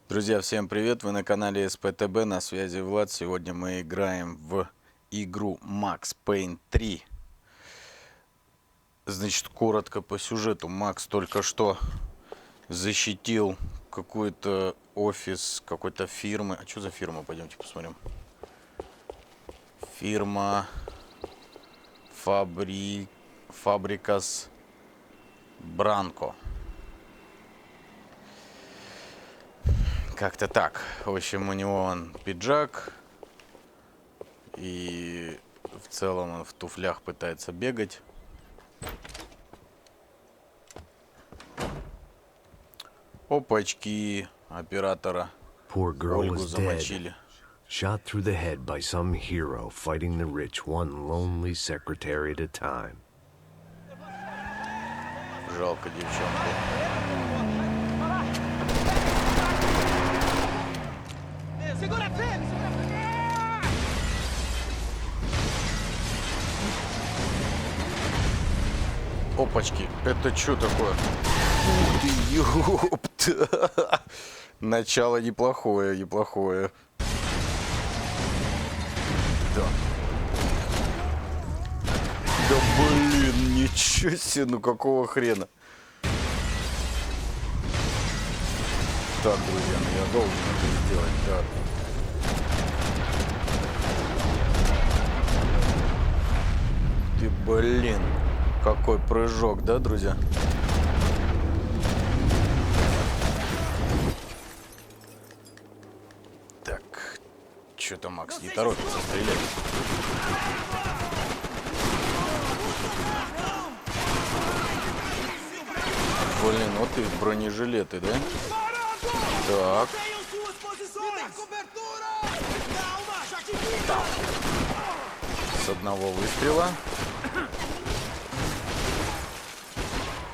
Друзья, всем привет! Вы на канале СПТБ, на связи Влад. Сегодня мы играем в игру Макс Пэйн 3. Значит, коротко по сюжету. Макс только что защитил какой-то офис какой-то фирмы. А что за фирма? Пойдемте посмотрим. Фирма Фабрикас Бранко. Как-то так. В общем, у него он пиджак. И в целом он в туфлях пытается бегать. Опачки оператора. Ольгу замочили. Shot through the head by some hero fighting the rich one lonely secretary at a time. Жалко девчонку. Опачки, это что такое? Ух ты, ёпта! Начало неплохое, неплохое. Да. Да блин, ничего себе, ну какого хрена? Так, друзья, ну я должен это сделать, так. Ты, блин, какой прыжок, да, друзья? Так, что-то Макс не торопится стрелять. Блин, вот и бронежилеты, да? Так. С одного выстрела.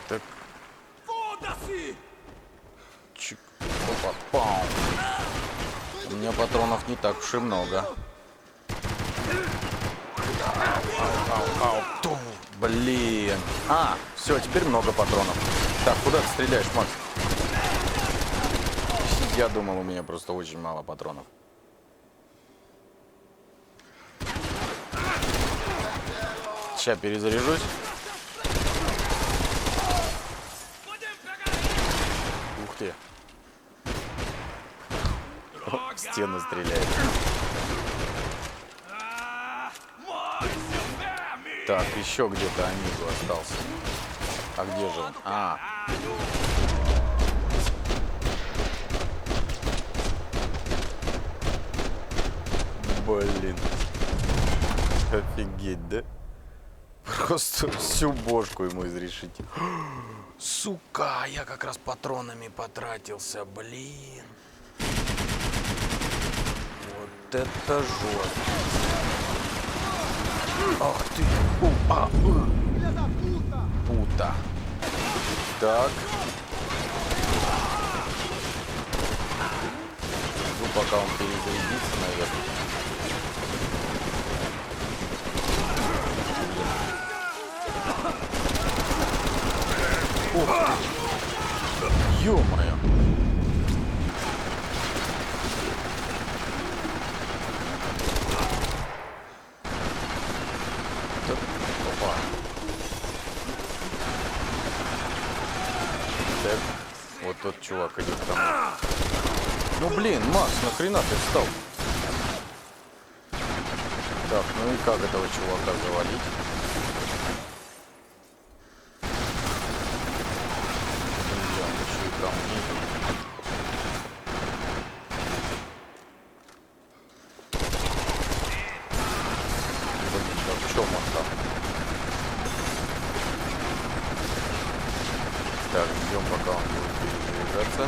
Так. Чик. Опа, пау. У меня патронов не так уж и много. Ау. Ту. Блин. А, все, теперь много патронов. Так, куда ты стреляешь, Макс? Я думал, у меня просто очень мало патронов. Сейчас перезаряжусь. Ух ты. В стену стреляет. Так, еще где-то Амигу остался. А где же он? А. Блин. Офигеть, да? Просто всю бошку ему изрешите. Сука, я как раз патронами потратился, блин. Вот это жестко. Ах ты. Пута. Так. Ну, пока он перезарядится, наверное. Ух ты. Ё-моё. Так, опа. Так, вот тот чувак идет там. Ну блин, Макс, нахрена ты встал? Так, ну и как этого чувака завалить? Так, ждем, пока он будет перезаряжаться.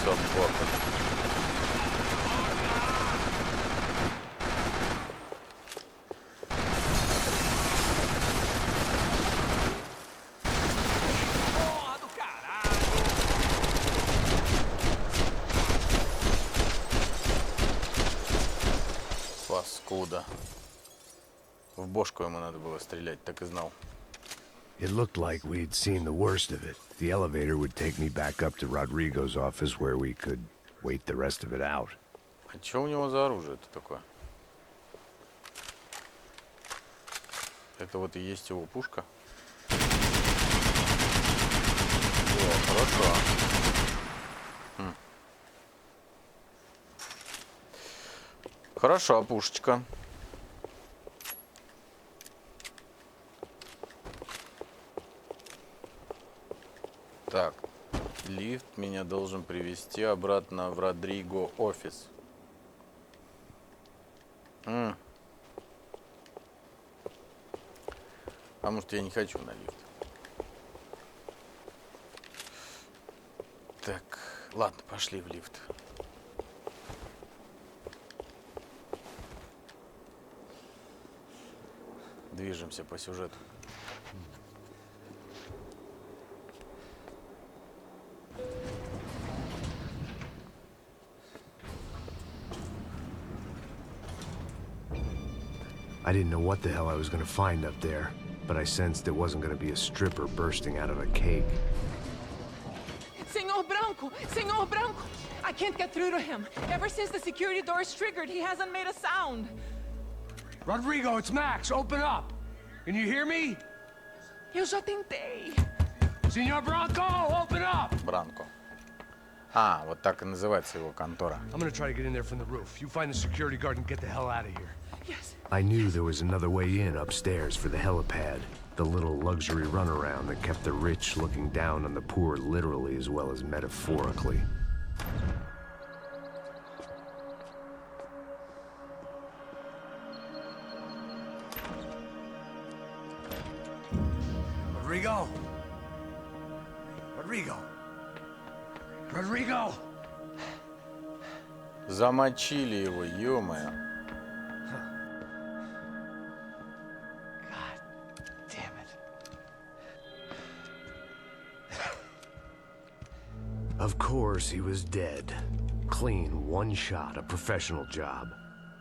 Собака. бошку ему надо было стрелять, так и знал. It looked like we'd seen the worst of it. The elevator would take me back up to Rodrigo's office where we could wait the rest of it out. А что у него за оружие-то такое? Это вот и есть его пушка. О, хорошо. Хорошо, пушечка. Так, лифт меня должен привести обратно в Родриго офис. А может, я не хочу на лифт. Так, ладно, пошли в лифт. Движемся по сюжету. I didn't know what the hell I was gonna find up there, but I sensed it wasn't gonna be a stripper bursting out of a cake. Senor Branco! Senor Branco! I can't get through to him. Ever since the security door is triggered, he hasn't made a sound. Rodrigo, it's Max. Open up. Can you hear me? Eu já tentei. Senor Branco, open up! Бранко. А, вот так и называется его контора. I'm gonna try to get in there from the roof. You find the security guard and get the hell out of here. Yes. I knew there was another way in upstairs for the helipad, the little luxury runaround that kept the rich looking down on the poor literally as well as metaphorically. Rodrigo? Rodrigo? Rodrigo! Замочили его, ё-моё. God damn it. Of course, he was dead. Clean, one shot, a professional job.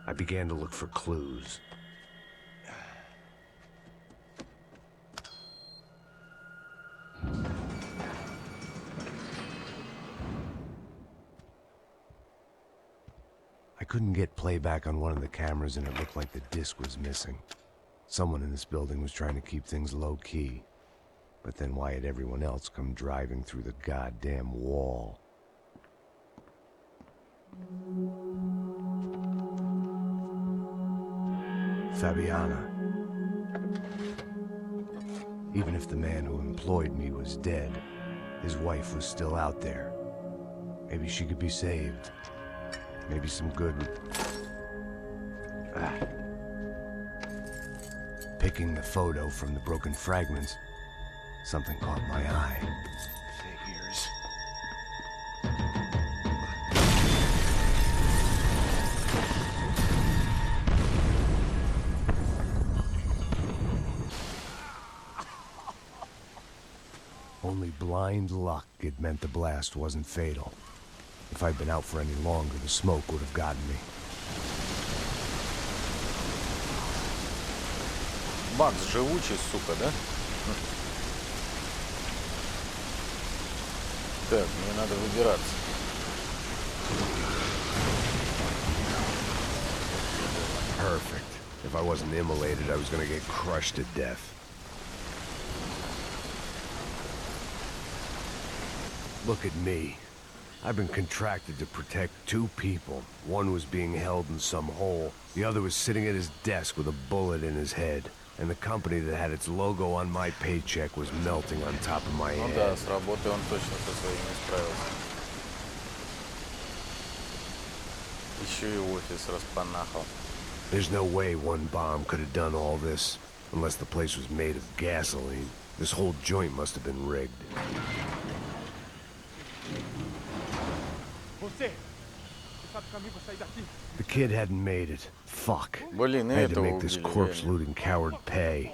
I began to look for clues. I couldn't get playback on one of the cameras and it looked like the disc was missing. Someone in this building was trying to keep things low-key. But then why had everyone else come driving through the goddamn wall? Fabiana. Even if the man who employed me was dead, his wife was still out there. Maybe she could be saved. Maybe some good... Picking the photo from the broken fragments, something caught my eye. Figures. Only blind luck it meant the blast wasn't fatal. If I'd been out for any longer, the smoke would have gotten me. Макс живучий, сука, да? Так, мне надо выбираться. Perfect. If I wasn't immolated, I was gonna get crushed to death. Look at me. I've been contracted to protect two people. One was being held in some hole. The other was sitting at his desk with a bullet in his head. And the company that had its logo on my paycheck was melting on top of my Ну head. да, с работы он точно со своими справился. Еще и офис распанахал. There's no way one bomb could have done all this. Unless the place was made of gasoline. This whole joint must have been rigged. The kid hadn't made it. Fuck. Блин, и I had to этого make this убили, corpse-looting coward pay.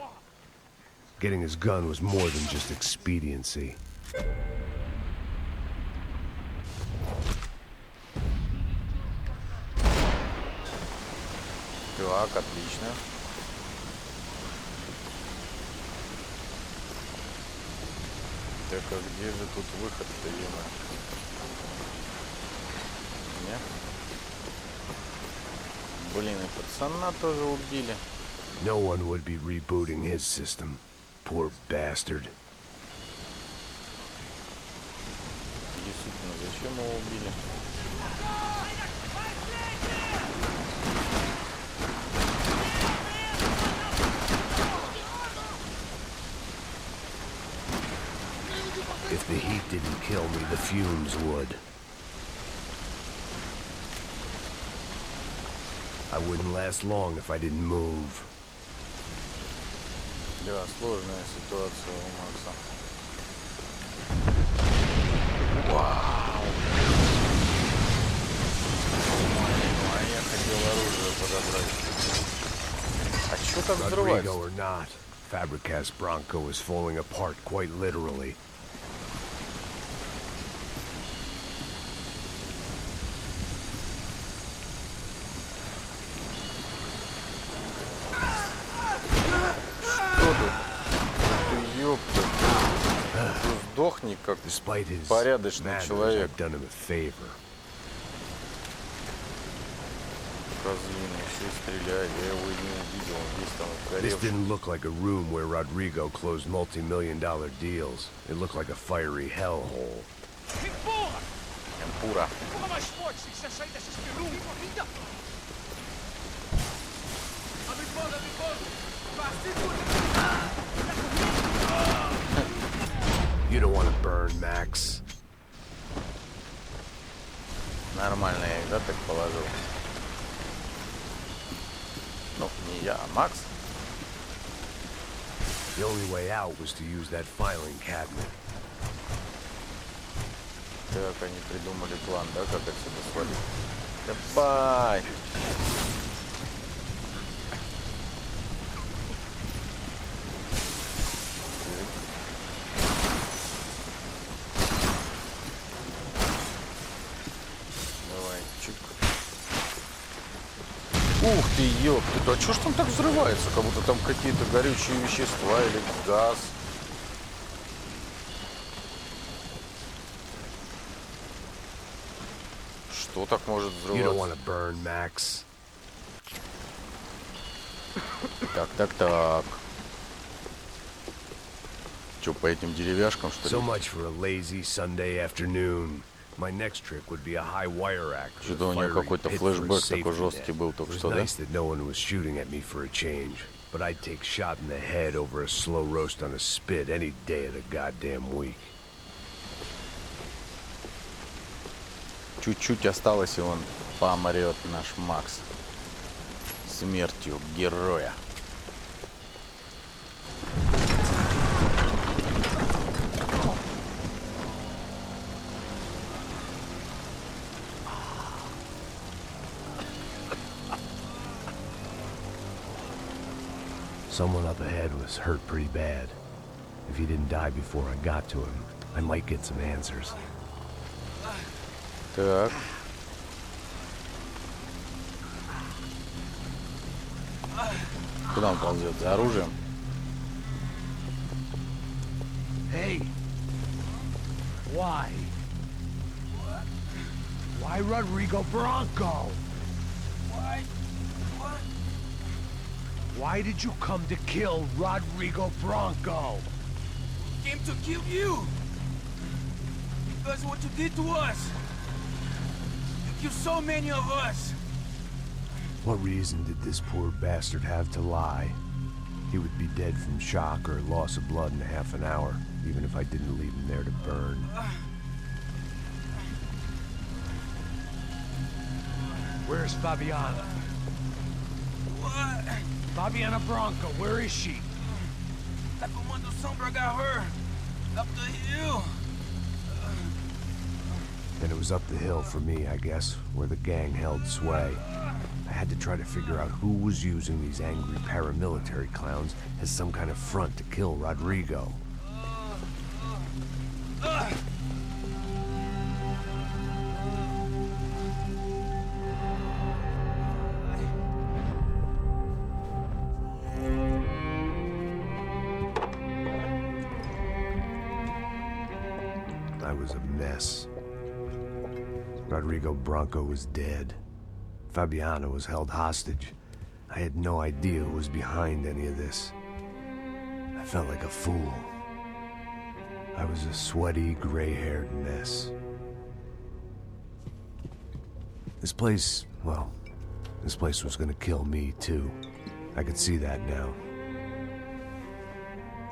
Getting his gun was more than just expediency. Так, отлично. Так, а где же тут выход-то, ё-моё? Не? Блин, и пацана тоже убили. No one would be rebooting his system. Poor bastard. Действительно, зачем его убили? If the heat didn't kill me, the fumes would. I wouldn't last long if I didn't move. Да, сложная ситуация у Макса. Вау! А я хотел оружие подобрать. А чё так взрывается? Rodrigo or not, Fabricas Bronco is falling apart quite literally. Сдохни как Despite his порядочный manners, человек. I've done him a favor. Козлина, еще и стреляет, я его и не увидел, он весь там This горевший. didn't look like a room where Rodrigo closed multi-million-dollar deals. It looked like a fiery hellhole. Эмпура. You don't want to burn, Max. Нормально я их, да, так положил. Ну, не я, а Макс. The only way out was to use that filing cabinet. Так, они придумали план, да, как отсюда свалить. Давай! Давай, чик. Ух ты, ёпты, а чё ж там так взрывается? Как будто там какие-то горючие вещества или газ. Что так может You don't want взрываться? to burn, Max. Так. Чё, по этим деревяшкам, что ли? So much for a lazy Sunday afternoon. My next trick would be a high wire act. with a Что-то у него fiery какой-то pit for a флешбэк safety такой жесткий net. был It только was что, да? nice that no one was shooting at me for a change, but I'd take shot in the head over a slow roast on a spit any day of the goddamn week. Чуть-чуть осталось, и он помрет, наш Макс. Смертью героя. Someone up ahead was hurt pretty bad. If he didn't die before I got to him, I might get some answers. Так. Куда он ползет? За оружием? Hey! Why? Why Rodrigo Bronco? Why? What? Why did you come to kill Rodrigo Bronco? Came to kill you! Because of what you did to us! You killed so many of us! What reason did this poor bastard have to lie? He would be dead from shock or loss of blood in half an hour, even if I didn't leave him there to burn. Where's Fabiana? What? Fabiana Bronco, where is she? La Comando Sombra got her! Up the hill! Then it was up the hill for me, I guess, where the gang held sway. I had to try to figure out who was using these angry paramilitary clowns as some kind of front to kill Rodrigo. was a mess. Rodrigo Branco was dead. Fabiana was held hostage. I had no idea who was behind any of this. I felt like a fool. I was a sweaty, gray-haired mess. This place, well, this place was gonna kill me, too. I could see that now.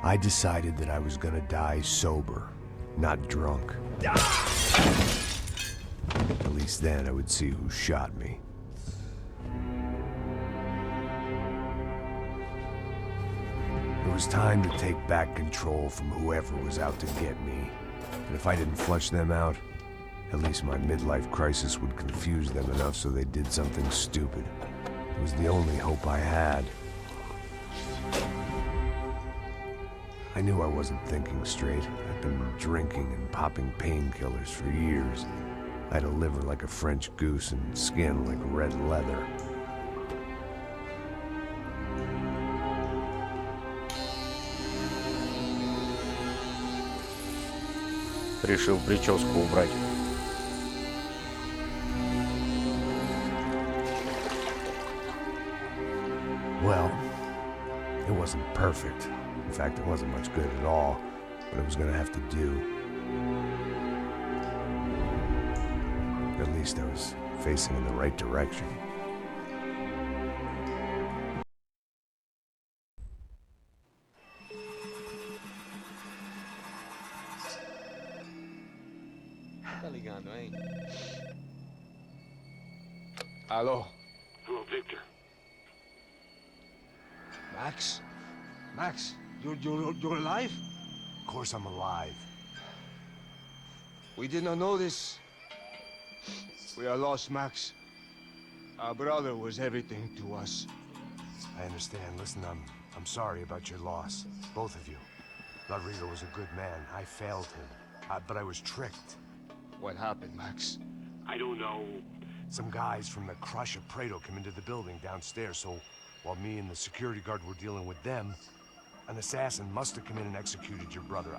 I decided that I was gonna die sober, not drunk. At least then I would see who shot me. It was time to take back control from whoever was out to get me. And if I didn't flush them out, at least my midlife crisis would confuse them enough so they did something stupid. It was the only hope I had. I knew I wasn't thinking straight. I'd been drinking and popping painkillers for years. I had a liver like a French goose and skin like red leather. Решил прическу убрать. Well, it wasn't perfect. In fact, it wasn't much good at all, but it was gonna have to do. At least I was facing in the right direction. Tá ligando, hein? Hello. Hello, Victor. Max? Max, you're alive? Of course I'm alive. We did not know this. We are lost, Max. Our brother was everything to us. I understand. Listen, I'm sorry about your loss. Both of you. Rodrigo was a good man. I failed him. But I was tricked. What happened, Max? I don't know. Some guys from the Crush of Prado came into the building downstairs, so while me and the security guard were dealing with them, an assassin must have come in and executed your brother.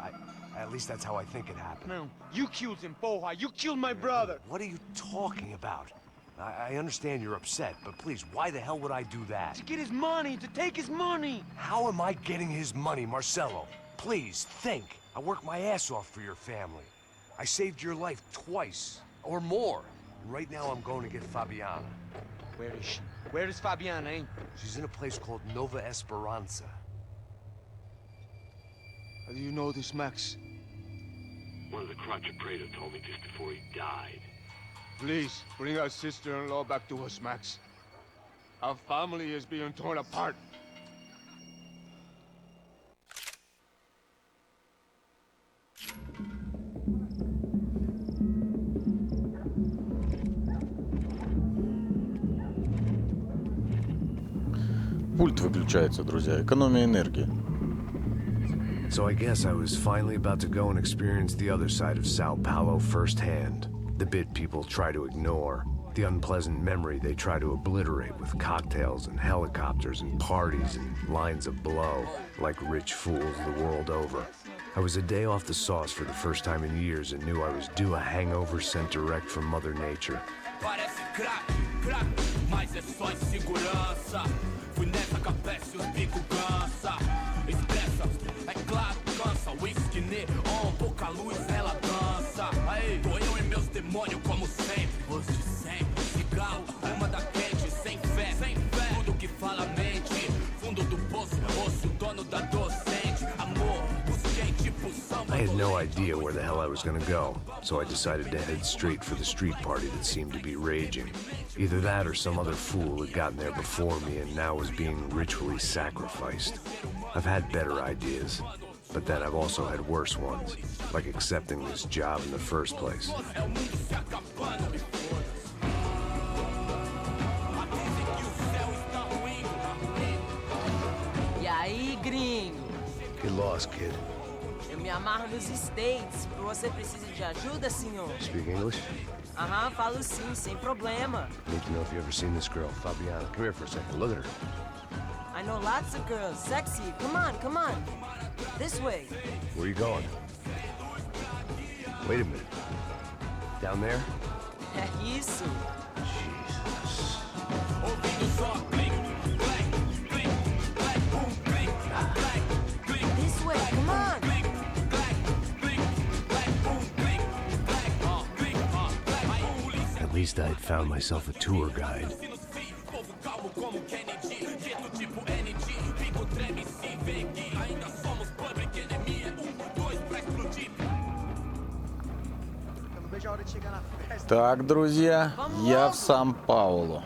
At least that's how I think it happened. No, you killed him, Porra. You killed my brother. What are you talking about? I understand you're upset, but please, why the hell would I do that? To get his money, to take his money. How am I getting his money, Marcelo? Please, think. I worked my ass off for your family. I saved your life twice, or more. Right now I'm going to get Fabiana. Where is she? Where is Fabiana, eh? She's in a place called Nova Esperanza. How do you know this, Max? One of the Crotch of Prado told me just before he died. Please, bring our sister-in-law back to us, Max. Our family is being torn apart. Пульт выключается, друзья. Экономия энергии. So I guess I was finally about to go and experience the other side of Sao Paulo firsthand. The bit people try to ignore. The unpleasant memory they try to obliterate with cocktails and helicopters and parties and lines of blow, like rich fools the world over. I was a day off the sauce for the first time in years and knew I was due a hangover sent direct from Mother Nature. Parece crack, crack, mas é só insegurança. Fui nessa capeste, os bico cansa. Expressa, é claro, cansa. Whisky neon, pouca luz, ela dança. Aí, tô eu e meus demônios como sempre. Os de sempre, cigarro, uma da quente. Sem fé, tudo que fala mente. Fundo do poço, osso, dono da docente. Amor, busquei tipo samba. I had no idea where the hell I was gonna go, so I decided to head straight for the street party that seemed to be raging. Either that or some other fool had gotten there before me and now was being ritually sacrificed. I've had better ideas, but then I've also had worse ones, like accepting this job in the first place. E aí, gringo? Get lost, kid. Eu me amarro nos States. Você precisa de ajuda, senhor? Speak English? Aham, falo sim, sem problema. Need to know if you've ever seen this girl, Fabiana. Come here for a second. Look at her. I know lots of girls. Sexy. Come on, come on. This way. Where are you going? Wait a minute. Down there? É isso. Jesus. This way, come on. At least I had found myself a tour guide. Так, друзья, я в Сан-Паулу.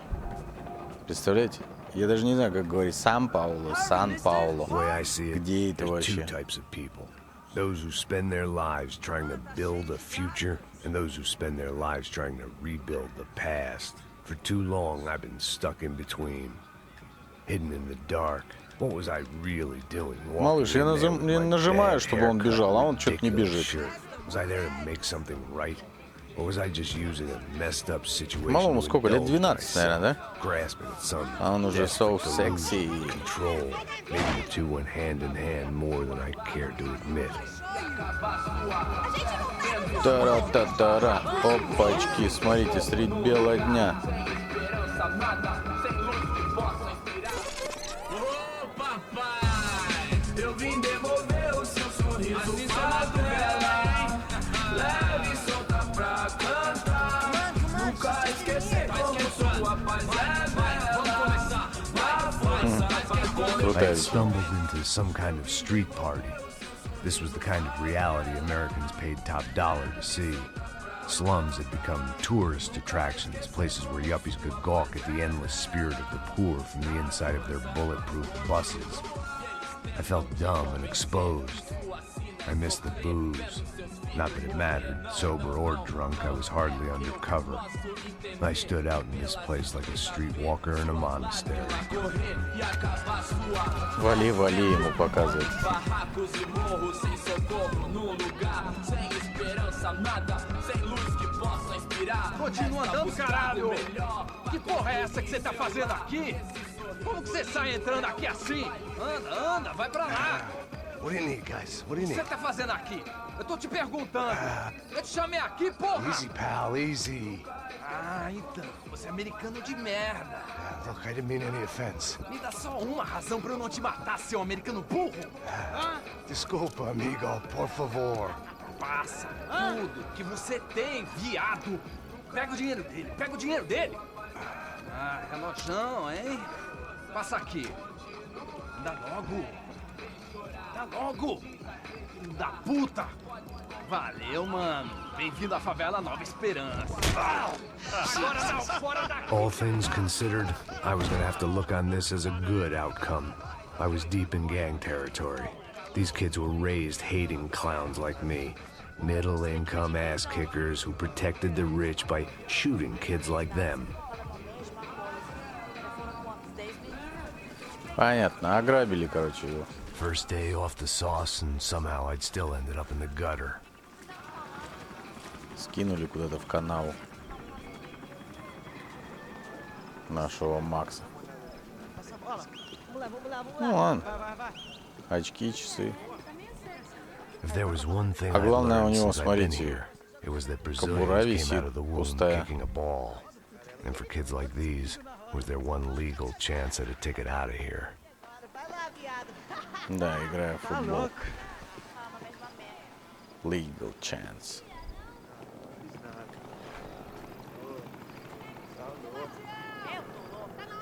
Представляете? Я даже не знаю, как говорить. Сан-Паулу, Сан-Паулу. The way I see it, Где это there's two вообще? types of people. Those who spend their lives trying to build a future, and those who spend their lives trying to rebuild the past. For too long, I've been stuck in between, hidden in the dark. What was I really doing? Малыш, я нажимаю, чтобы он бежал, а он что-то не бежит. Was I there to make something right? Or was I just using a messed up situation? Малому сколько? Лет 12, наверное, да? Grasping at some А он уже so sexy. control. Maybe the two went hand in hand more than I cared to admit. Тара-та-тара. Опачки, смотрите, средь бела дня. I had stumbled into some kind of street party. This was the kind of reality Americans paid top dollar to see. Slums had become tourist attractions, places where yuppies could gawk at the endless spirit of the poor from the inside of their bulletproof buses. I felt dumb and exposed. I missed the booze. Not that it mattered, sober or drunk, I was hardly undercover. I stood out in this place like a streetwalker in a monastery. Вали, вали ему показывать. Continua andando, caralho! Que porra é essa que você tá fazendo aqui? Como que você sai entrando aqui assim? Anda, anda, vai pra lá! What do you need, guys? What do O you que need? você tá fazendo aqui? Eu tô te perguntando! Eu te chamei aqui, porra! Easy, pal, easy. Ah, então, você é americano de merda! Look, I didn't mean any offense. Me dá só uma razão pra eu não te matar, seu americano burro! Desculpa, amigo, por favor. Passa tudo que você tem, viado! Pega o dinheiro dele, pega o dinheiro dele! Ah, relojão, hein? Passa aqui. Dá logo! Dá logo! Filho da puta! Valeu, mano! Bem-vindo à favela Nova Esperança! Agora não, fora daqui! All things considered, I was gonna have to look on this as a good outcome. I was deep in gang territory. These kids were raised hating clowns like me. Middle-income ass-kickers who protected the rich by shooting kids like them. Понятно, ограбили, короче, его. First day off the sauce, and somehow I'd still ended up in the gutter. Скинули куда-то в канал нашего Макса. Ну ладно. Очки, часы. If there was one thing А I'd главное, у learned него, since I've been смотрите, here, it was that кобура Brazilians висит came out of the womb пустая. kicking a ball. And for kids like these, was their one legal chance at a ticket out of here. Да, играю в футбол. Legal chance.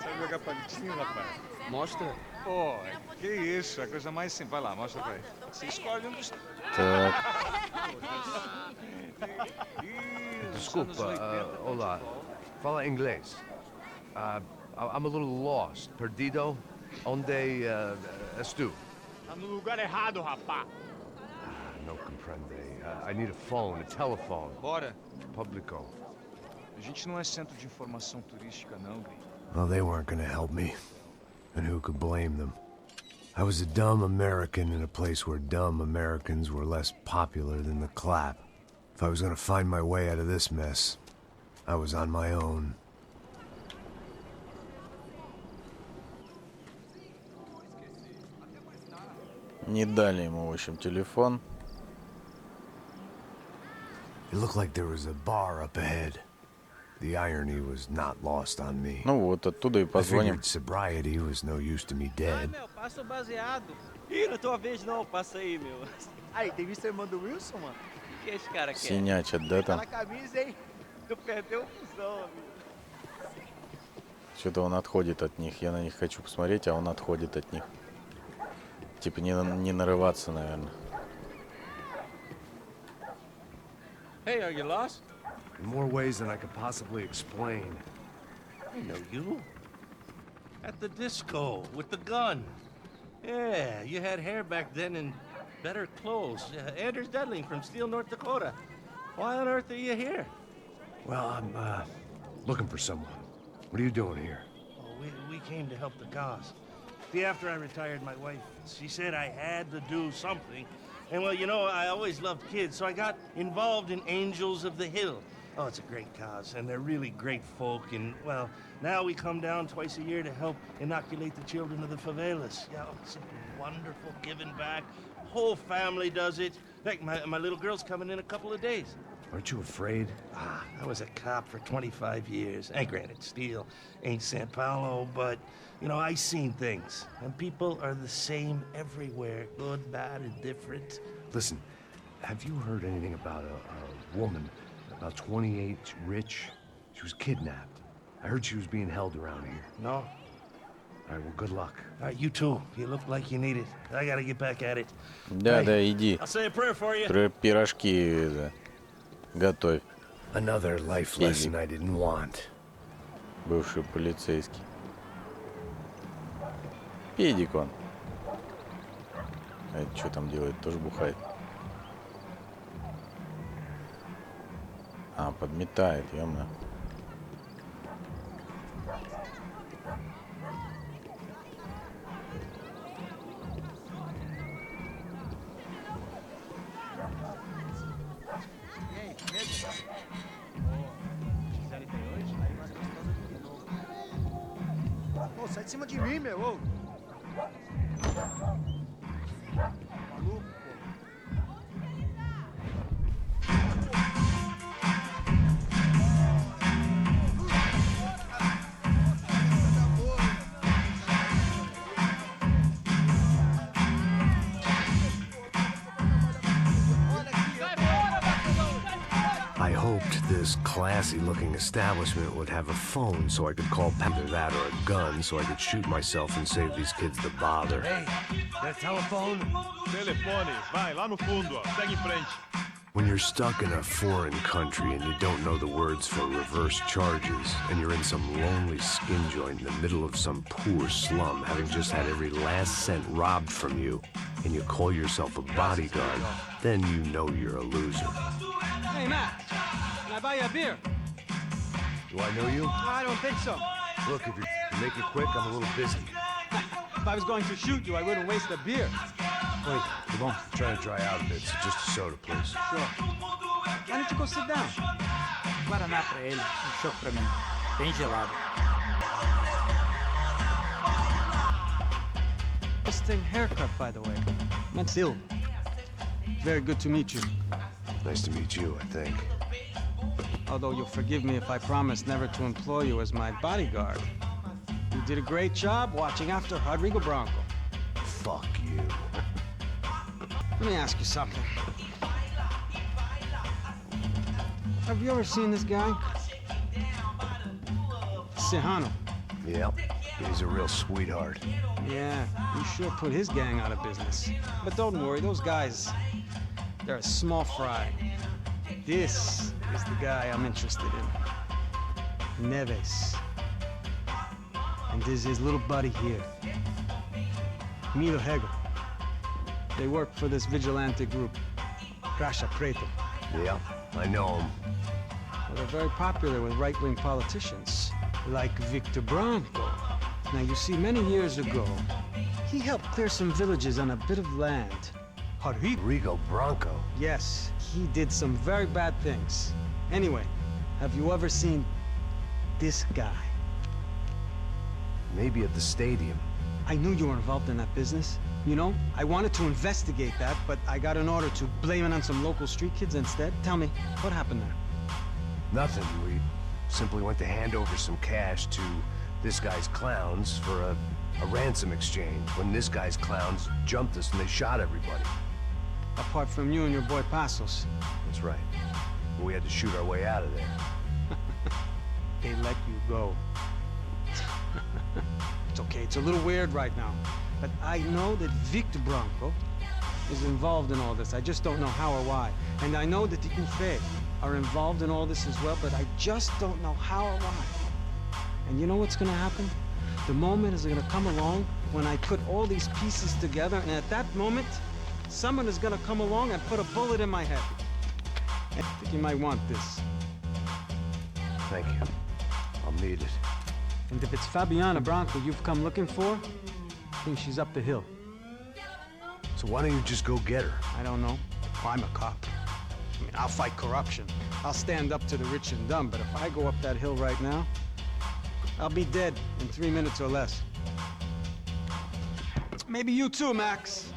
Sabe jogar palitinho, rapaz? Mostra. Pô, que isso, é a coisa mais simples. Vai lá, mostra pra ele. Você escolhe um dos... Так, Desculpa, olá. Fala inglês. I'm a little lost. Perdido? Onde estou? Tá no lugar errado, rapá. No comprende. I need a phone, a telephone. Bora. Publico. A gente não é centro de informação turística, não, gringo. Well, they weren't gonna help me. And who could blame them? I was a dumb American in a place where dumb Americans were less popular than the clap. If I was gonna find my way out of this mess, I was on my own. не дали ему, в общем, телефон. It looked like there was a bar up ahead. The irony was not lost on me. Ну вот, оттуда и I позвоним. figured sobriety was no use to me dead. Meu, passa o baseado. Ih, não é tua vez não, passa aí, meu. Aí, tem visto a irmã do Wilson, mano? O que esse cara quer? Синячат, да, Tá там? na camisa, hein? Tu perdeu o fusão, amigo. Что-то он отходит от них. Я на них хочу посмотреть, а он отходит от них. Типа не нарываться, наверное. Hey, are you lost? In more ways than I could possibly explain. I know you. At the disco, with the gun. Yeah, you had hair back then and better clothes. Anders Dudling from Steele, North Dakota. Why on earth are you here? Well, I'm, looking for someone. What are you doing here? Oh, we came to help the cause. See, after I retired, my wife, she said I had to do something. And, well, you know, I always loved kids, so I got involved in Angels of the Hill. Oh, it's a great cause, and they're really great folk, and, well, now we come down twice a year to help inoculate the children of the favelas. Yeah, oh, it's wonderful giving back. Whole family does it. In fact, my little girl's coming in a couple of days. Aren't you afraid? I was a cop for 25 years. And granted, Steele ain't San Paulo, but, you know, I seen things. And people are the same everywhere, good, bad, and different. Listen, have you heard anything about a woman, about 28, rich? She was kidnapped. I heard she was being held around here. No? All right, well, good luck. All right, you too. You look like you need it. I gotta get back at it. Да, да, иди. I'll say a prayer for you. Пирожки готовь. Another life lesson I didn't want. Бывший полицейский. Педик он. А это что там делает? Тоже бухает. А, подметает, ё-моё. Pô, sai de cima de mim, meu. Ô. Maluco, pô. I hoped this classy-looking establishment would have a phone so I could call either that or a gun so I could shoot myself and save these kids the bother. Hey, that telephone? Telefone, vai lá no fundo, ó. Segue em frente. When you're stuck in a foreign country and you don't know the words for reverse charges, and you're in some lonely skin joint in the middle of some poor slum, having just had every last cent robbed from you, and you call yourself a bodyguard, then you know you're a loser. Hey, Matt, can I buy you a beer? Do I know you? I don't think so. Look, if you make it quick, I'm a little busy. If I was going to shoot you, I wouldn't waste a beer. Wait, come on. I'm trying to dry out a bit, so just a soda, please. Sure. Why don't you go sit down? Guaraná pra ele, chopp pra mim. Bem gelado. Interesting haircut, by the way. That's ill. Very good to meet you. Nice to meet you, I think. Although you'll forgive me if I promise never to employ you as my bodyguard. You did a great job watching after Rodrigo Bronco. Fuck you. Let me ask you something. Have you ever seen this guy? Sejano. Yep, he's a real sweetheart. Yeah, you sure put his gang out of business. But don't worry, those guys, they're a small fry. This is the guy I'm interested in. Neves. And this is his little buddy here. Milo Hegel. They work for this vigilante group, Crasha Preto. Yeah, I know him. Well, they're very popular with right-wing politicians, like Victor Branco. Now, you see, many years ago, he helped clear some villages on a bit of land. Rigo Bronco. Yes, he did some very bad things. Anyway, have you ever seen this guy? Maybe at the stadium. I knew you were involved in that business. You know, I wanted to investigate that, but I got an order to blame it on some local street kids instead. Tell me, what happened there? Nothing. We simply went to hand over some cash to this guy's clowns for a ransom exchange when this guy's clowns jumped us and they shot everybody. Apart from you and your boy Passos. That's right. We had to shoot our way out of there. They let you go. It's okay, it's a little weird right now. But I know that Victor Branco is involved in all this. I just don't know how or why. And I know that the Ufe are involved in all this as well, but I just don't know how or why. And you know what's gonna happen? The moment is gonna come along when I put all these pieces together, and at that moment, someone is gonna come along and put a bullet in my head. I think you might want this. Thank you. I'll need it. And if it's Fabiana Branco you've come looking for, I think she's up the hill. So why don't you just go get her? I don't know. Well, I'm a cop. I mean, I'll fight corruption. I'll stand up to the rich and dumb, but if I go up that hill right now, I'll be dead in 3 minutes or less. Maybe you too, Max.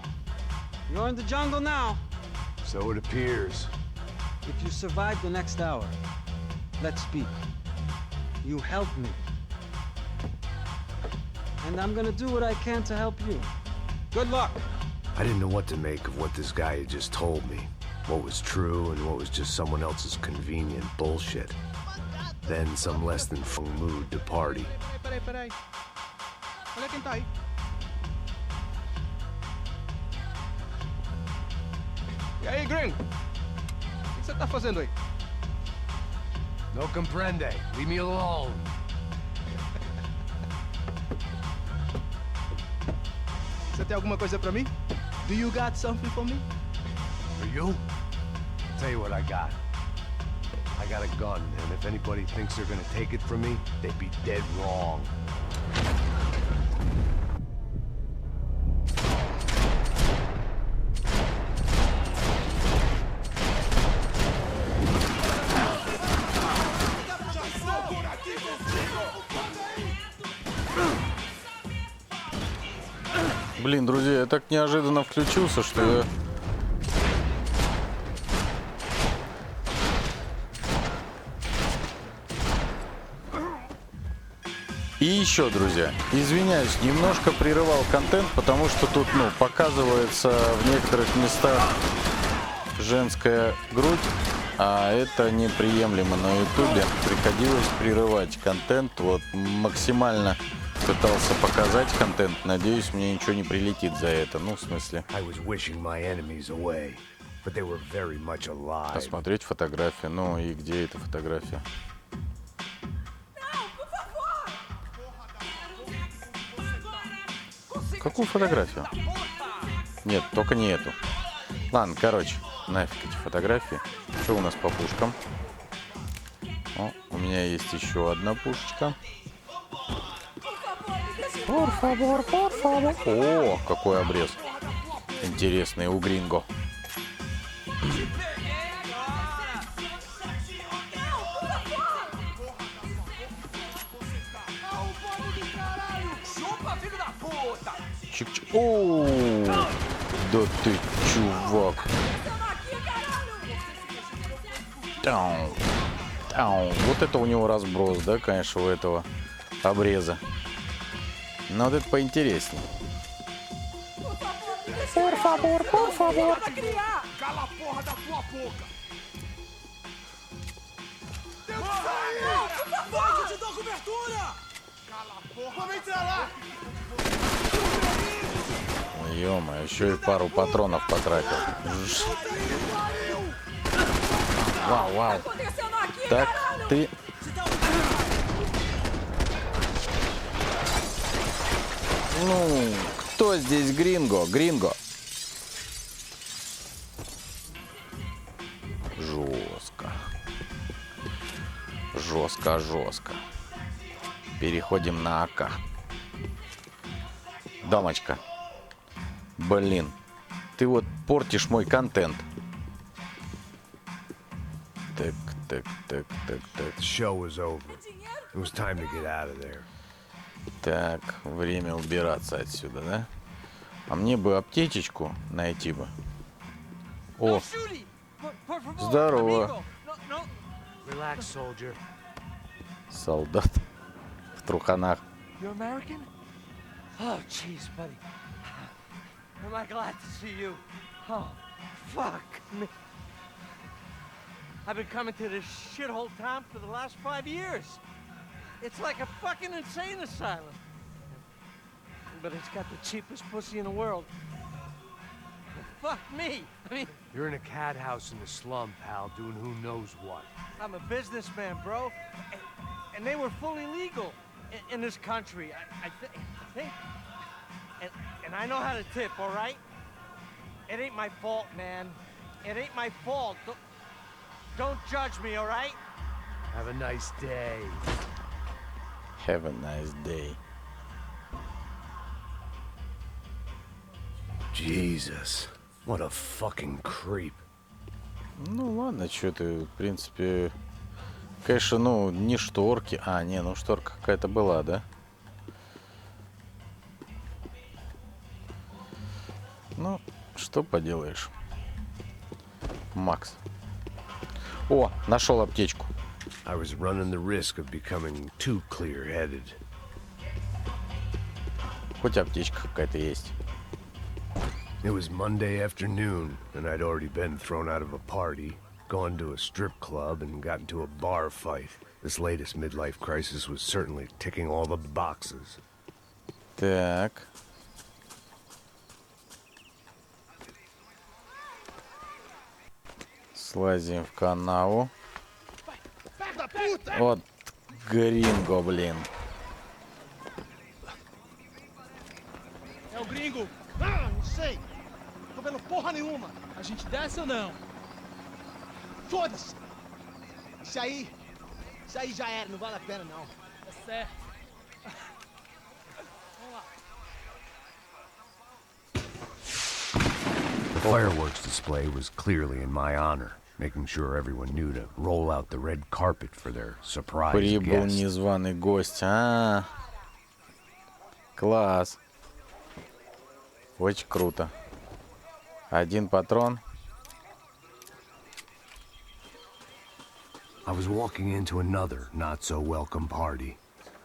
You're in the jungle now. So it appears. If you survive the next hour, let's speak. You help me. And I'm gonna do what I can to help you. Good luck. I didn't know what to make of what this guy had just told me. What was true and what was just someone else's convenient bullshit. Then some less than fun mood to party. Peraí. Olha quem tá aí. E aí, gringo? O que você tá fazendo aí? No comprende. Leave me alone. Você tem alguma coisa pra mim? Do you got something for me? For you? Tell you what I got. I got a gun, and if anybody thinks they're gonna take it from me, they'd be dead wrong. Блин, друзья, я так неожиданно включился, что я... И еще, друзья, извиняюсь, немножко прерывал контент, потому что тут, показывается в некоторых местах женская грудь, а это неприемлемо на ютубе. Приходилось прерывать контент, максимально пытался показать контент, надеюсь, мне ничего не прилетит за это, в смысле. Посмотреть фотографию, и где эта фотография? Какую фотографию? Нет, только не эту. Ладно, короче, нафиг эти фотографии. Что у нас по пушкам? У меня есть еще одна пушечка. Por favor, por favor. О, какой обрез. Интересный у гринго. Чик-чик. О, да ты чувак. Вот это у него разброс, да, конечно, у этого обреза. Но вот это поинтереснее. Por favor, por favor. Ё-моё, еще и пару патронов потратил. Вау. Так, ты... Кто здесь гринго? Гринго. Жестко. Переходим на АК. Дамочка. Блин. Ты портишь мой контент. Так. Так, время убираться отсюда, да? А мне бы аптечечку найти бы. О, здорово. Солдат в труханах. You're American? Oh, jeez, buddy. Am I glad to see you? Oh, fuck me. I've been coming to this shithole town for the last 5 years. It's like a fucking insane asylum. But it's got the cheapest pussy in the world. Fuck me. I mean, You're in a cat house in the slum, pal, doing who knows what. I'm a businessman, bro. And they were fully legal in this country. I think. And I know how to tip, all right? It ain't my fault, man. It ain't my fault. Don't judge me, all right? Have a nice day. Have a nice day. Jesus, what a fucking creep. Ну ладно, что ты, в принципе, конечно, ну не шторки, не, ну шторка какая-то была, да? Ну, что поделаешь, Макс. О, нашел аптечку. I was running the risk of becoming too clear-headed. Хоть аптечка какая-то есть. It was Monday afternoon, and I'd already been thrown out of a party, gone to a strip club, and got into a bar fight. This latest midlife crisis was certainly ticking all the boxes. Так. Слазим в канаву. Вот гринго, блин. É o gringo. Ah, não sei. Tô vendo porra nenhuma. A gente desce ou não? Foda-se. Isso aí já era, não vale a pena não. É certo. The fireworks display was clearly in my honor, making sure everyone knew to roll out the red carpet for their surprise Прибыл guest. незваный гость. Класс. Очень круто. Один патрон. I was walking into another not-so-welcome party.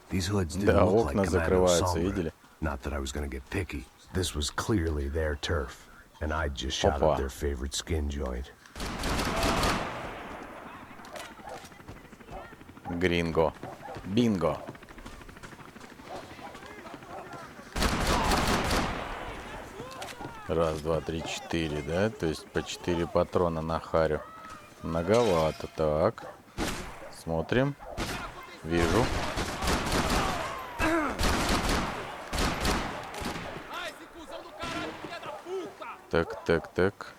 These hoods didn't Да, look окна like commando закрываются, summer. видели? Not that I was going to get picky. This was clearly their turf, and I just shot up their favorite skin joint. Гринго. Бинго. Раз, два, три, четыре, да? То есть по 4 патрона на харю. Многовато. Так. Смотрим. Вижу. Так, так, так.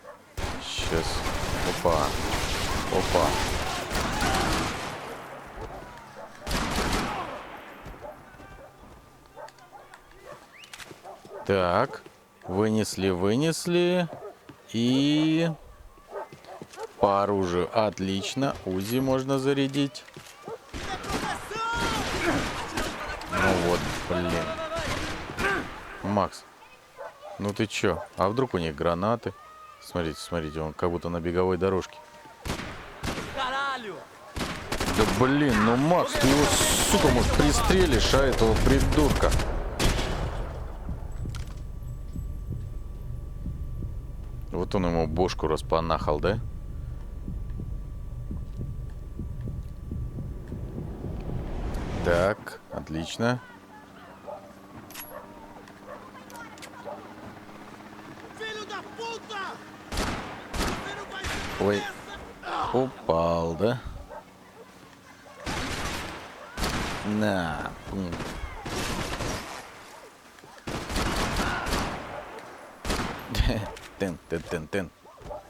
Сейчас. Опа. Опа. Так. Вынесли, вынесли. И... по оружию. Отлично. УЗИ можно зарядить. Ну вот, блин. Макс. Ну ты чё? А вдруг у них гранаты? Смотрите, смотрите, он как будто на беговой дорожке. Да блин, ну Макс, ты его, сука, может, пристрелишь, этого придурка. Вот он ему бошку распанахал, да? Так, отлично. Ой, упал, да? На.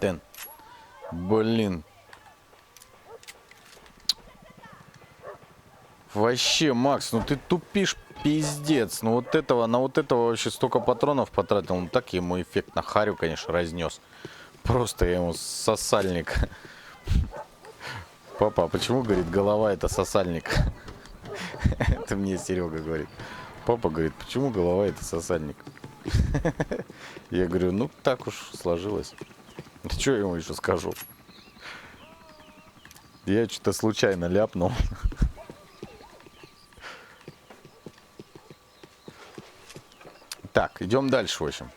Тен. Блин. Вообще, Макс, ну ты тупишь, пиздец. Ну вот этого, на вот этого вообще столько патронов потратил. Ну так ему эффект на харю, конечно, разнес. Просто я ему сосальник. Папа, почему, говорит, голова это сосальник? Это мне Серега говорит. Папа говорит, почему голова это сосальник? Я говорю, ну так уж сложилось. Что я ему еще скажу? Я что-то случайно ляпнул. Так, идем дальше, в общем.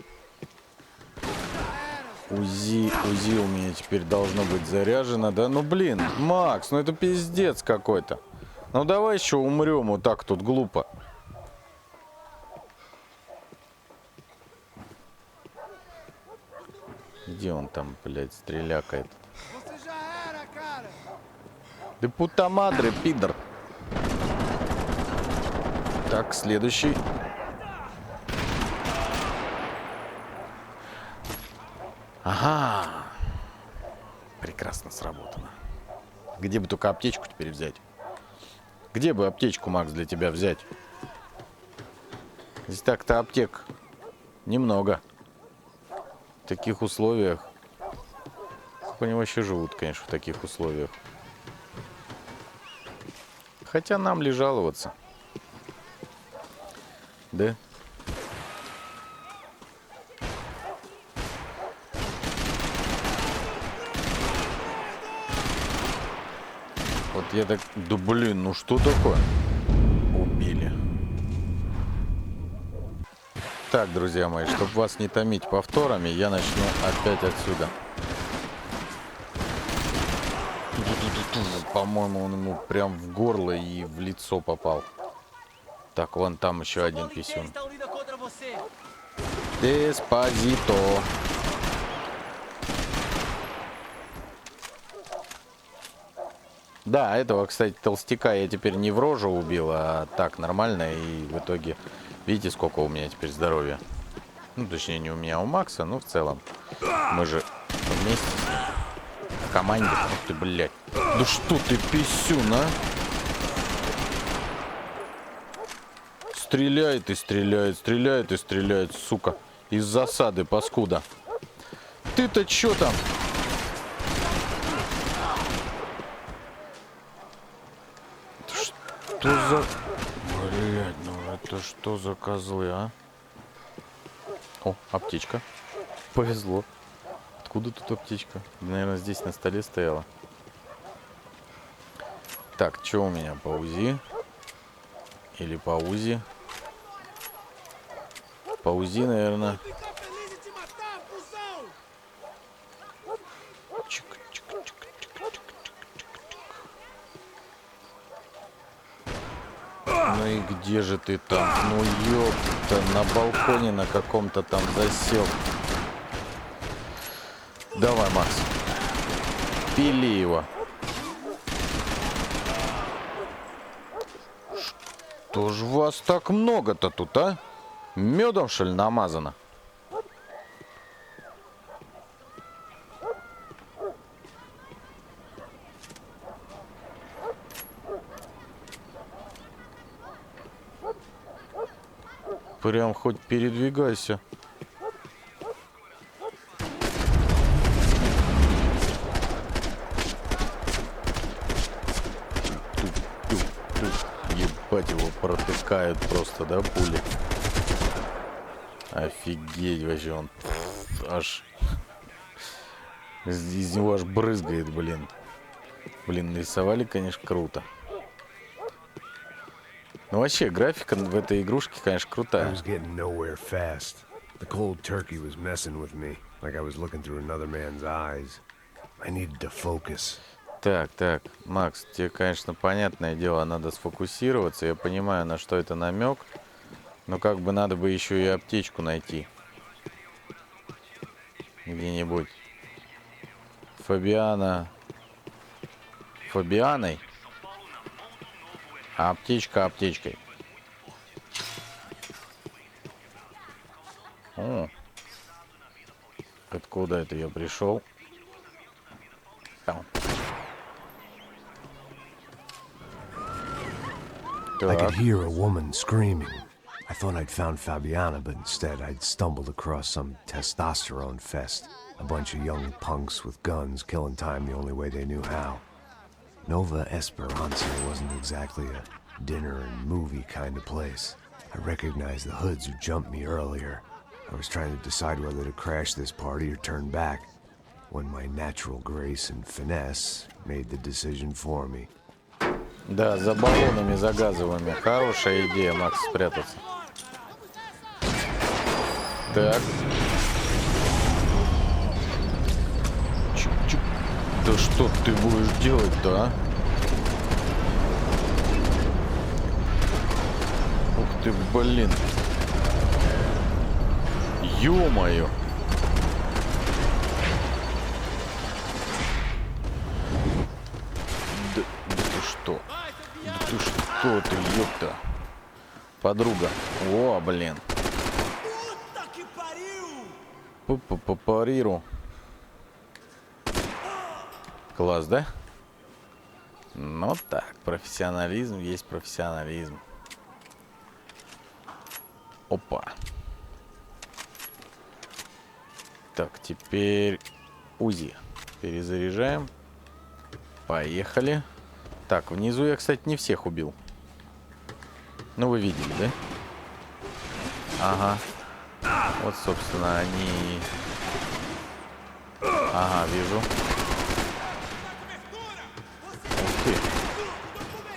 УЗИ у меня теперь должно быть заряжено, да? Ну, блин, Макс, ну это пиздец какой-то. Ну, давай еще умрем, вот так тут глупо. Где он там, блядь, стрелякает? Да пута мадре, пидор. Так, следующий. Ага. Прекрасно сработано. Где бы только аптечку теперь взять? Где бы аптечку, Макс, для тебя взять? Здесь так-то аптек немного. В таких условиях. Как они вообще живут, конечно, в таких условиях. Хотя нам ли жаловаться? Да? Вот я так... Да блин, ну что такое? Убили. Так, друзья мои, чтобы вас не томить повторами, я начну опять отсюда. По-моему, он ему прям в горло и в лицо попал. Так, вон там еще один писюн. Деспозито. Да, этого, кстати, толстяка я теперь не в рожу убил, а так нормально. И в итоге, видите, сколько у меня теперь здоровья. Ну, точнее, не у меня, а у Макса, но в целом. Мы же вместе с ним. В команде. Ух ты, блядь. Да что ты, писюн, а? Стреляет и стреляет, стреляет и стреляет, сука. Из засады, паскуда. Ты-то чё там? Что за... Блядь, ну это что за козлы, а? О, аптечка. Повезло. Откуда тут аптечка? Наверное, здесь на столе стояла. Так, что у меня по УЗИ? Или по УЗИ? По УЗИ, наверное. Ну и где же ты там? Ну ёпта, на балконе на каком-то там засел. Давай, Макс. Пили его. Что ж вас так много-то тут, а? Медом, что ли, намазано? Прям хоть передвигайся. Ебать, его протыкают просто, да, пули? Офигеть, вообще он аж... Из него аж брызгает, блин. Блин, нарисовали, конечно, круто. Ну вообще, графика в этой игрушке, конечно, крутая. Так, Макс, тебе, конечно, понятное дело, надо сфокусироваться. Я понимаю, на что это намек. Но как бы надо бы еще и аптечку найти. Где-нибудь. Фабианой. А аптечка аптечкой. О. Откуда это я пришел? Там. I could hear a woman screaming. I thought I'd found Fabiana, but instead I'd stumbled across some testosterone fest. A bunch of young punks with guns killing time the only way they knew how. Nova Esperanza wasn't exactly a dinner and movie kind of place. I recognized the hoods who jumped me earlier. I was trying to decide whether to crash this party or turn back, when my natural grace and finesse made the decision for me. Да, за баллонами, за газовыми. Хорошая идея, Макс, спрятаться. Так. Чик-чик. Да что ты будешь делать-то, а? Ух ты, блин. Ё-моё. Да ты что? Да ты что ты, ёпта? Подруга. О, блин. Париру. Класс, да? Ну так, профессионализм есть профессионализм. Опа. Так, теперь УЗИ. Перезаряжаем. Поехали. Так, внизу я, кстати, не всех убил. Ну, вы видели, да? Ага. Вот, собственно, они... Ага, вижу. Ух ты.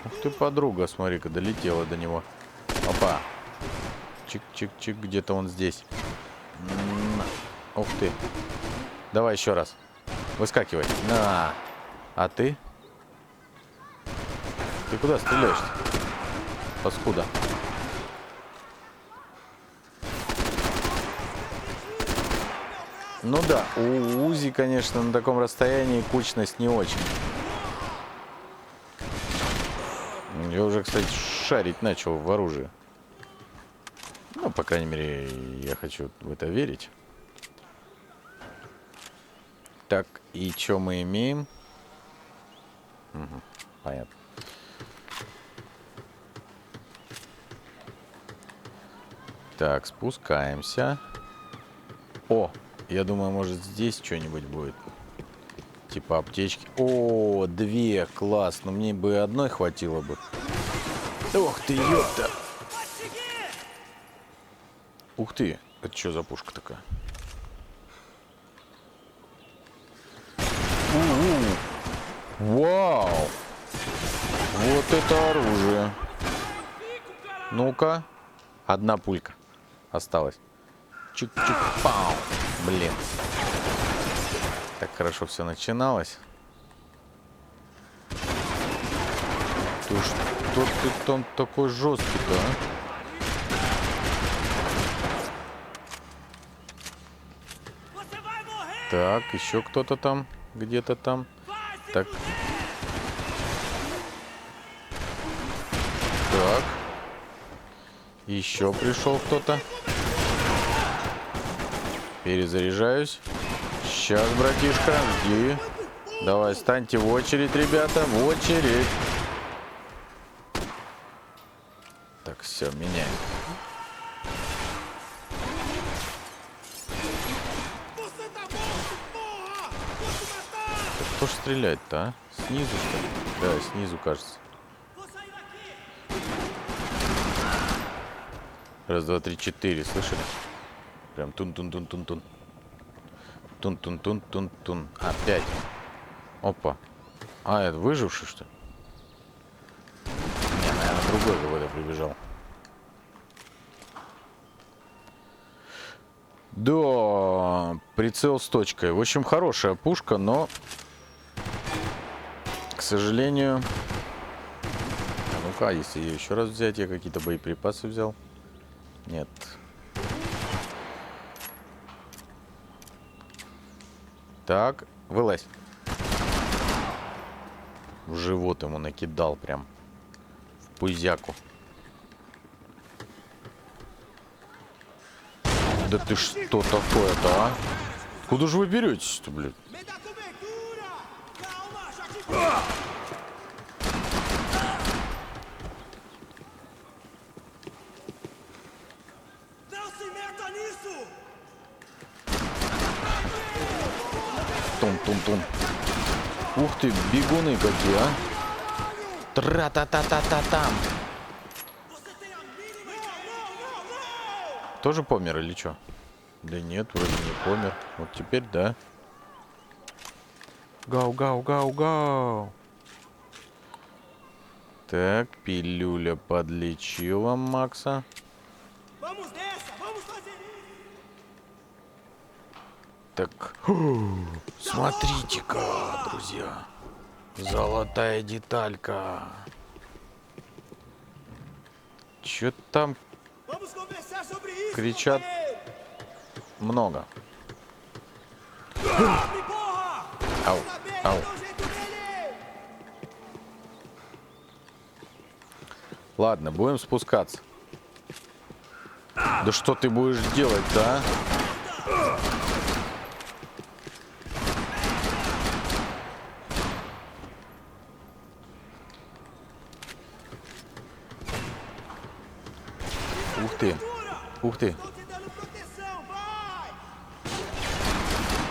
Ух ты, подруга, смотри-ка, долетела до него. Опа. Чик-чик-чик, где-то он здесь. Ух ты. Давай еще раз. Выскакивай. На. А ты? Ты куда стреляешь-то? Паскуда. Ну да, у УЗИ, конечно, на таком расстоянии кучность не очень. Я уже, кстати, шарить начал в оружии. Ну, по крайней мере, я хочу в это верить. Так, и что мы имеем? Угу, понятно. Так, спускаемся. О, я думаю, может, здесь что-нибудь будет. Типа аптечки. О, 2, класс. Но мне бы одной хватило бы. Ох ты, ёпта. Ух ты, это что за пушка такая? Вау! Вот это оружие. Ну-ка. Одна пулька осталась. Чик-чик-пау. Блин. Так хорошо все начиналось. Ты что ты там такой жесткий-то, а? Так, еще кто-то там, где-то там. Так. Так. Еще пришел кто-то. Перезаряжаюсь. Сейчас, братишка, жди. Давай, станьте в очередь, ребята, в очередь. Так, все, меняем. Кто ж стреляет-то, а? Снизу, что ли? Да, снизу, кажется. Раз, два, три, четыре, слышали? Прям тун-тун-тун-тун-тун. Тун-тун-тун-тун-тун. Опять. Опа. А, это выживший, что ли? Не, наверное, другой какой-то прибежал. Да, прицел с точкой. В общем, хорошая пушка, но, к сожалению... А ну-ка, если ее еще раз взять, я какие-то боеприпасы взял. Нет. Так, вылазь. В живот ему накидал прям. В пузяку. Да ты что такое-то, а? Куда же вы беретесь-то, блядь? Тун-тун-тун. Ух ты, бегуны какие, а? Тра-та-та-та-та-там. Тоже помер или что? Да нет, вроде не помер. Вот теперь да. Гау, гау, гау, гау. Так, пилюля подлечила Макса. Так, смотрите-ка, друзья. Золотая деталька. Чё там кричат много. Ау, ау. Ладно, будем спускаться. Да что ты будешь делать-то, а? Ух ты. Ух ты.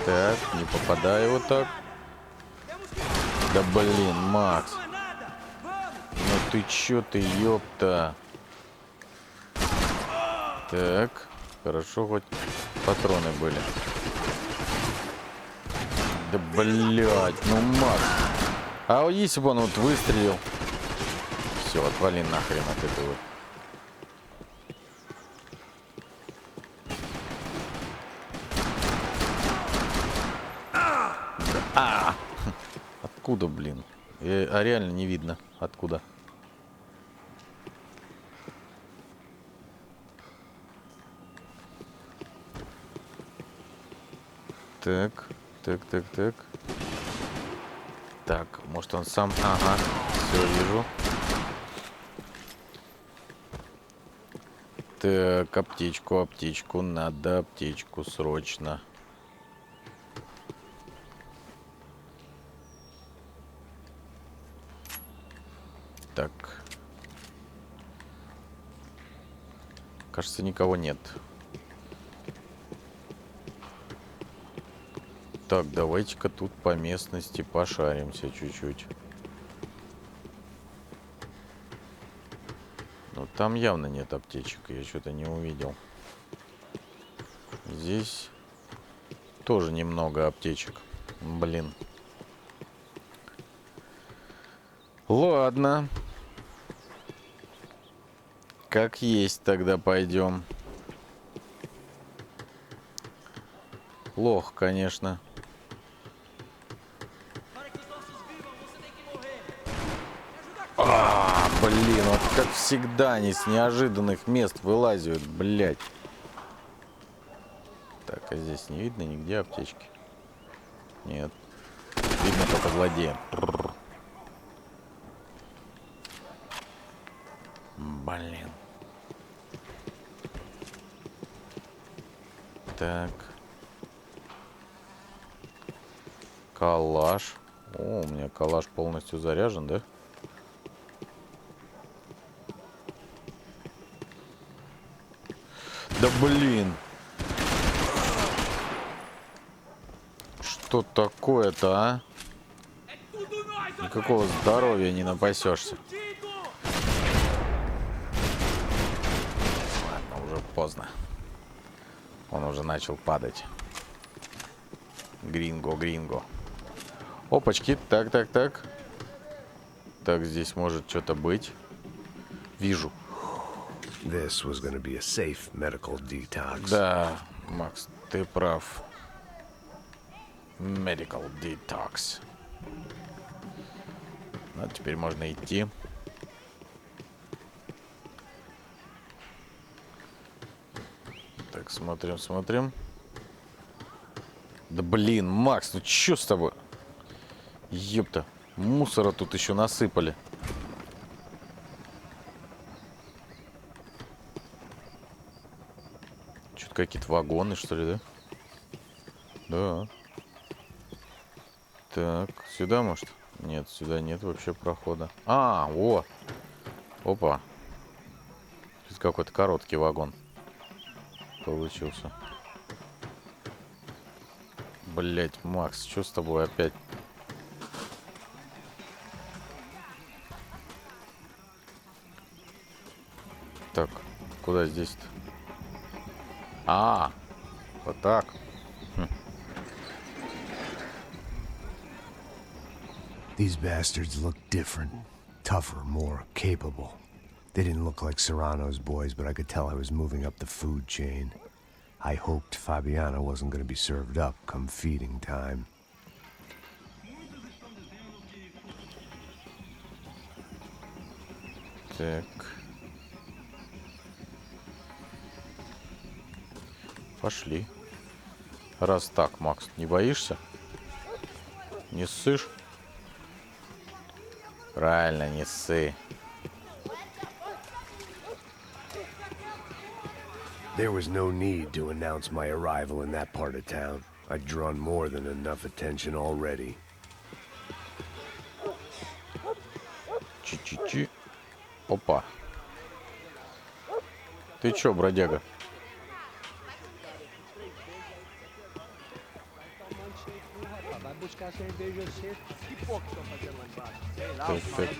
Так, не попадаю вот так. Да блин, Макс. Ну ты чё ты, ёпта. Так, хорошо, хоть патроны были. Да блядь, ну Макс. А вот если бы он вот выстрелил. Все, отвали нахрен от этого. А! Откуда, блин? А реально не видно. Откуда? Так, так, так, так. Так, может он сам... Ага, все, вижу. Так, аптечку, аптечку. Надо аптечку срочно. Так. Кажется, никого нет. Так, давайте-ка тут по местности пошаримся чуть-чуть. Ну, там явно нет аптечек, я что-то не увидел. Здесь тоже немного аптечек. Блин. Ладно. Как есть, тогда пойдем. Плохо, конечно. Блин, вот как всегда они с неожиданных мест вылазят, блядь. Так, а здесь не видно нигде аптечки? Нет. Видно только злодея. Блин. Так. Калаш. О, у меня калаш полностью заряжен, да? Да блин. Что такое-то, а? Никакого здоровья не напасешься. Ладно, уже поздно. Он уже начал падать. Гринго, гринго. Опачки. Так, так, так. Так, здесь может что-то быть. Вижу. This was gonna be a safe medical detox. Да, Макс, ты прав. Medical detox. Ну, теперь можно идти. Так, смотрим, смотрим. Да блин, Макс, ну чё с тобой? Ёпта, мусора тут еще насыпали. Что-то какие-то вагоны, что ли, да? Да. Так, сюда, может? Нет, сюда нет вообще прохода. А, о! Опа. Тут какой-то короткий вагон получился. Блять, Макс, что с тобой опять? Так, куда здесь-то? А, Вот так. These bastards look different. Tougher, more capable. They didn't look like Serrano's boys, but I could tell I was moving up the food chain. I hoped Fabiana wasn't going to be served up come feeding time. Так. Пошли. Раз так, Макс, не боишься? Не ссышь? Правильно, не ссы. There was no need to announce my arrival in that part of town. I'd drawn more than enough attention already. Чи-чи-чи. Опа. Ты чё, бродяга?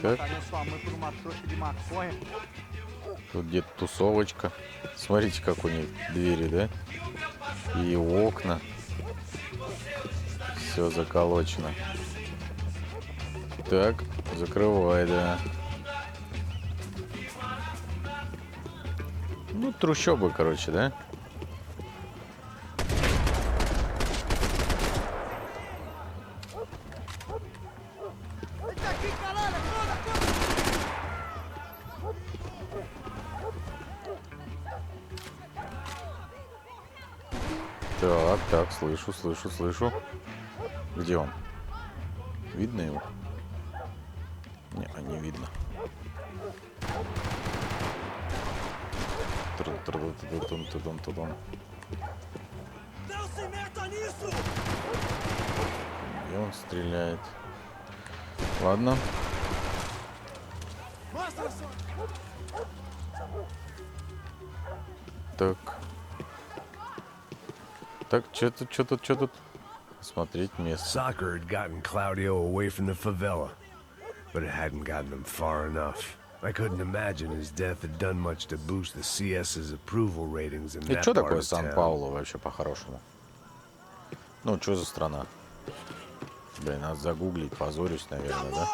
Так. Тут где-то тусовочка. Смотрите, как у них двери, да? И окна. Все заколочено. Так, закрывай, да. Ну, трущобы, короче, да? Так, слышу. Где он? Видно его? Не видно. И он стреляет. Ладно. Так, что тут? Смотреть место. Soccer had gotten Claudio away from the favela, but it hadn't gotten him far enough. I couldn't imagine his death had done much to boost the CS's approval ratings in И that что part такое of town. Сан-Паулу вообще по-хорошему? Ну, что за страна? Блин, надо загуглить, позорюсь, наверное, да?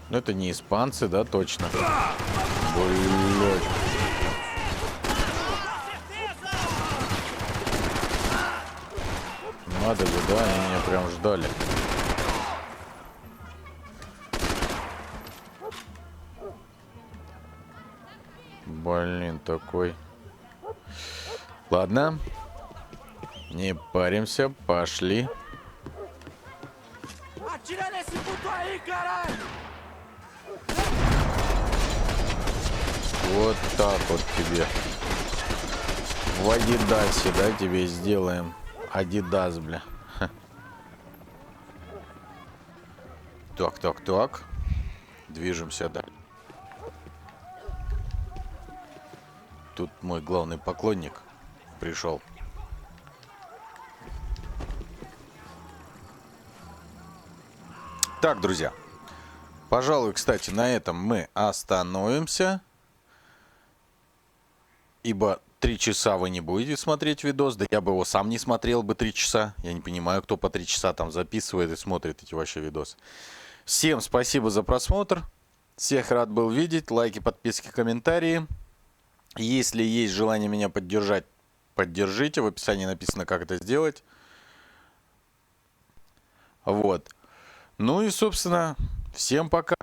Ну, это не испанцы, да, точно? Блядь. Надо же, да, они меня прям ждали. Блин, такой. Ладно. Не паримся, пошли. Вот так вот тебе. В Адидасе, да, тебе сделаем. Адидас, бля. Ха. Так. Движемся дальше. Тут мой главный поклонник пришел. Так, друзья. Пожалуй, кстати, на этом мы остановимся. Ибо 3 часа вы не будете смотреть видос. Да я бы его сам не смотрел бы 3 часа. Я не понимаю, кто по 3 часа там записывает и смотрит эти вообще видосы. Всем спасибо за просмотр. Всех рад был видеть. Лайки, подписки, комментарии. Если есть желание меня поддержать, поддержите. В описании написано, как это сделать. Вот. Ну и, собственно, всем пока.